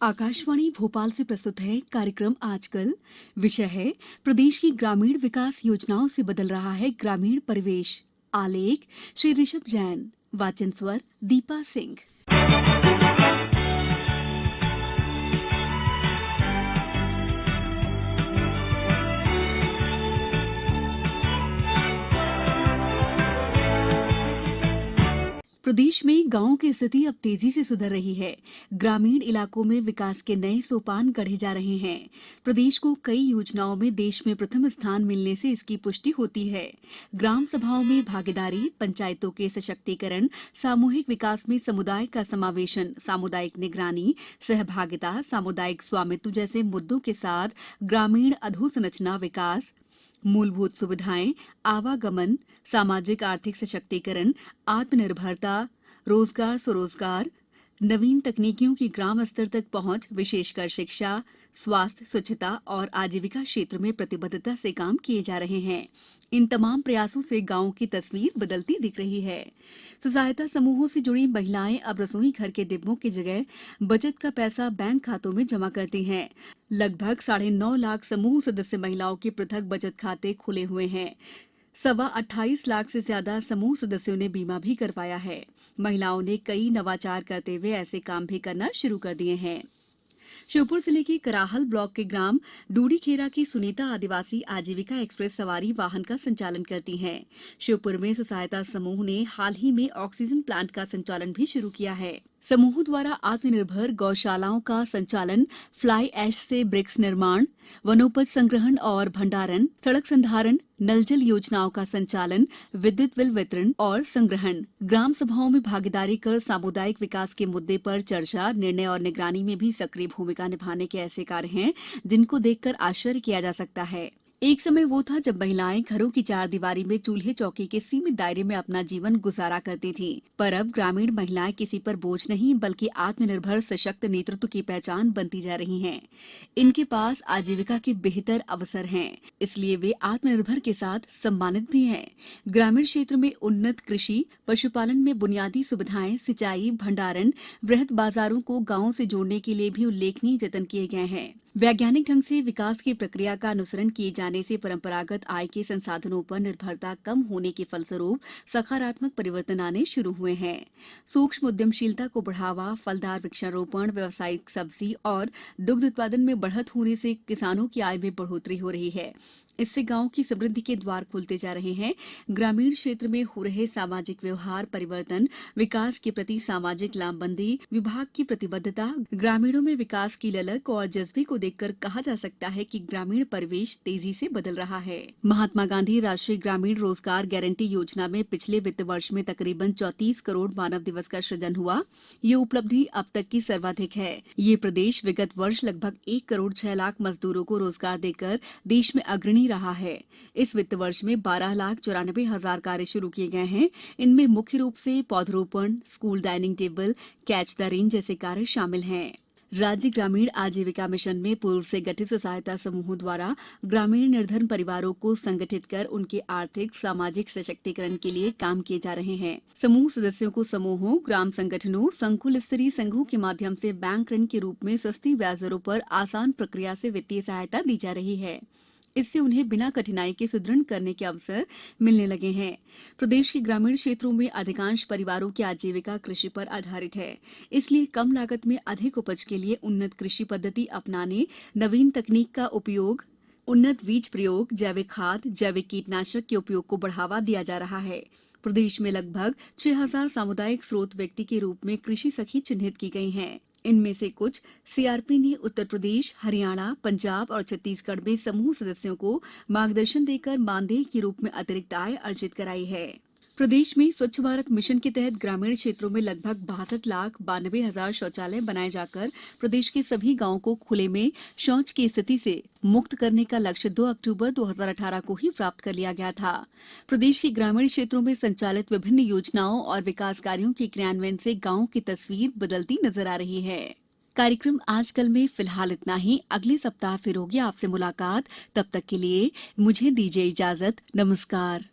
आकाशवाणी भोपाल से प्रस्तुत है कार्यक्रम आजकल। विषय है प्रदेश की ग्रामीण विकास योजनाओं से बदल रहा है ग्रामीण परिवेश। आलेख श्री ऋषभ जैन। वाचन स्वर दीपा सिंह। प्रदेश में गांवों की स्थिति अब तेजी से सुधर रही है। ग्रामीण इलाकों में विकास के नए सोपान गढ़े जा रहे हैं। प्रदेश को कई योजनाओं में देश में प्रथम स्थान मिलने से इसकी पुष्टि होती है। ग्राम सभाओं में भागीदारी, पंचायतों के सशक्तिकरण, सामूहिक विकास में समुदाय का समावेशन, सामुदायिक निगरानी, सहभागिता, सामुदायिक स्वामित्व जैसे मुद्दों के साथ ग्रामीण अधोसंरचना विकास, मूलभूत सुविधाएं, आवागमन, सामाजिक आर्थिक सशक्तिकरण, आत्मनिर्भरता, रोजगार स्वरोजगार, नवीन तकनीकियों की ग्राम स्तर तक पहुंच, विशेषकर शिक्षा, स्वास्थ्य, स्वच्छता और आजीविका क्षेत्र में प्रतिबद्धता से काम किए जा रहे हैं। इन तमाम प्रयासों से गांवों की तस्वीर बदलती दिख रही है। स्वसहायता समूहों से जुड़ी महिलाएं अब रसोई घर के डिब्बों की जगह बचत का पैसा बैंक खातों में जमा करती हैं। लगभग 9.5 लाख समूह सदस्य महिलाओं के पृथक बचत खाते खुले हुए हैं। 28.25 लाख से ज्यादा समूह सदस्यों ने बीमा भी करवाया है। महिलाओं ने कई नवाचार करते हुए ऐसे काम भी करना शुरू कर दिए हैं। श्योपुर जिले के कराहल ब्लॉक के ग्राम डूडीखेरा की सुनीता आदिवासी आजीविका एक्सप्रेस सवारी वाहन का संचालन करती हैं। श्योपुर में स्वसहायता समूह ने हाल ही में ऑक्सीजन प्लांट का संचालन भी शुरू किया है। समूह द्वारा आत्मनिर्भर गौशालाओं का संचालन, फ्लाई ऐश से ब्रिक्स निर्माण, वनोपज संग्रहण और भंडारण, सड़क संधारण, नल जल योजनाओं का संचालन, विद्युत बिल वितरण और संग्रहण, ग्राम सभाओं में भागीदारी कर सामुदायिक विकास के मुद्दे पर चर्चा, निर्णय और निगरानी में भी सक्रिय भूमिका निभाने के ऐसे कार्य हैं जिनको देखकर आश्चर्य किया जा सकता है। एक समय वो था जब महिलाएं घरों की चारदीवारी में चूल्हे चौकी के सीमित दायरे में अपना जीवन गुजारा करती थीं। पर अब ग्रामीण महिलाएं किसी पर बोझ नहीं बल्कि आत्मनिर्भर सशक्त नेतृत्व की पहचान बनती जा रही हैं। इनके पास आजीविका के बेहतर अवसर हैं, इसलिए वे आत्मनिर्भर के साथ सम्मानित भी हैं। ग्रामीण क्षेत्र में उन्नत कृषि, पशुपालन में बुनियादी सुविधाएं, सिंचाई, भंडारण, वृहद बाजारों को गांवों से जोड़ने के लिए भी उल्लेखनीय जतन किए गए हैं। वैज्ञानिक ढंग से विकास की प्रक्रिया का अनुसरण किए जाने से परंपरागत आय के संसाधनों पर निर्भरता कम होने के फलस्वरूप सकारात्मक परिवर्तन आने शुरू हुए हैं। सूक्ष्म उद्यमशीलता को बढ़ावा, फलदार वृक्षारोपण, व्यावसायिक सब्जी और दुग्ध उत्पादन में बढ़त होने से किसानों की आय में बढ़ोतरी हो रही है। इससे गांव की समृद्धि के द्वार खुलते जा रहे हैं। ग्रामीण क्षेत्र में हो रहे सामाजिक व्यवहार परिवर्तन, विकास के प्रति सामाजिक लामबंदी, विभाग की प्रतिबद्धता, ग्रामीणों में विकास की ललक और जज्बे को देखकर कहा जा सकता है कि ग्रामीण परिवेश तेजी से बदल रहा है। महात्मा गांधी राष्ट्रीय ग्रामीण रोजगार गारंटी योजना में पिछले वित्त वर्ष में तकरीबन 34 करोड़ मानव दिवस का सृजन हुआ। ये उपलब्धि अब तक की सर्वाधिक है। ये प्रदेश विगत वर्ष लगभग 1 करोड़ 6 लाख मजदूरों को रोजगार देकर देश में अग्रणी रहा है। इस वित्त वर्ष में 12,94,000 कार्य शुरू किए गए हैं। इनमें मुख्य रूप से पौधरोपण, school dining table, catch the rain जैसे कार्य शामिल हैं। राज्य ग्रामीण आजीविका मिशन में पूर्व से गठित स्वसहायता समूहों द्वारा ग्रामीण निर्धन परिवारों को संगठित कर उनके आर्थिक सामाजिक सशक्तिकरण के लिए काम किए जा रहे हैं। समूह सदस्यों को समूहों, ग्राम संगठनों, संकुल स्तरीय संघों के माध्यम से बैंक ऋण के रूप में सस्ती ब्याज दरों पर आसान प्रक्रिया से वित्तीय सहायता दी जा रही है। इससे उन्हें बिना कठिनाई के सुदृढ़ करने के अवसर मिलने लगे हैं। प्रदेश के ग्रामीण क्षेत्रों में अधिकांश परिवारों की आजीविका कृषि पर आधारित है। इसलिए कम लागत में अधिक उपज के लिए उन्नत कृषि पद्धति अपनाने, नवीन तकनीक का उपयोग, उन्नत बीज प्रयोग, जैविक खाद, जैविक कीटनाशक के उपयोग को बढ़ावा दिया जा रहा है। प्रदेश में लगभग 6,000 सामुदायिक स्रोत व्यक्ति के रूप में कृषि सखी चिन्हित की गई हैं। इनमें से कुछ सीआरपी ने उत्तर प्रदेश, हरियाणा, पंजाब और छत्तीसगढ़ में समूह सदस्यों को मार्गदर्शन देकर मानदेय के रूप में अतिरिक्त आय अर्जित कराई है। प्रदेश में स्वच्छ भारत मिशन के तहत ग्रामीण क्षेत्रों में लगभग 62,92,000 शौचालय बनाए जाकर प्रदेश के सभी गांवों को खुले में शौच की स्थिति से मुक्त करने का लक्ष्य 2 अक्टूबर 2018 को ही प्राप्त कर लिया गया था। प्रदेश के ग्रामीण क्षेत्रों में संचालित विभिन्न योजनाओं और विकास कार्यों के क्रियान्वयन से गांवों की तस्वीर बदलती नजर आ रही है। कार्यक्रम आजकल में फिलहाल इतना ही। अगले सप्ताह फिर होगी आपसे मुलाकात। तब तक के लिए मुझे दीजिए इजाजत। नमस्कार।